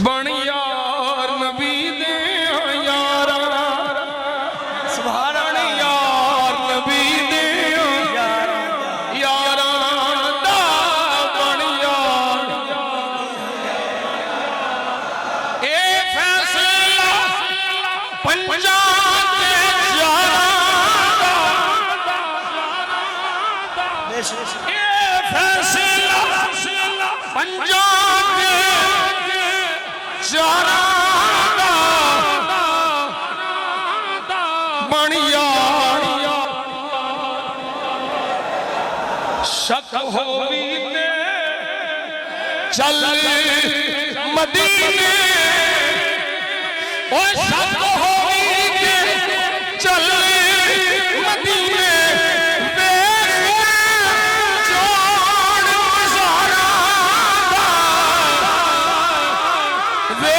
बन यार नबी दे यारा सुभान यार नबी दे यारा दा बन यार ए फैसला पंजा के यारा ए फैसला पंजा यारा बन यार शक होवी ते चल मदीने ओ शक होवी ते चल मदीने वे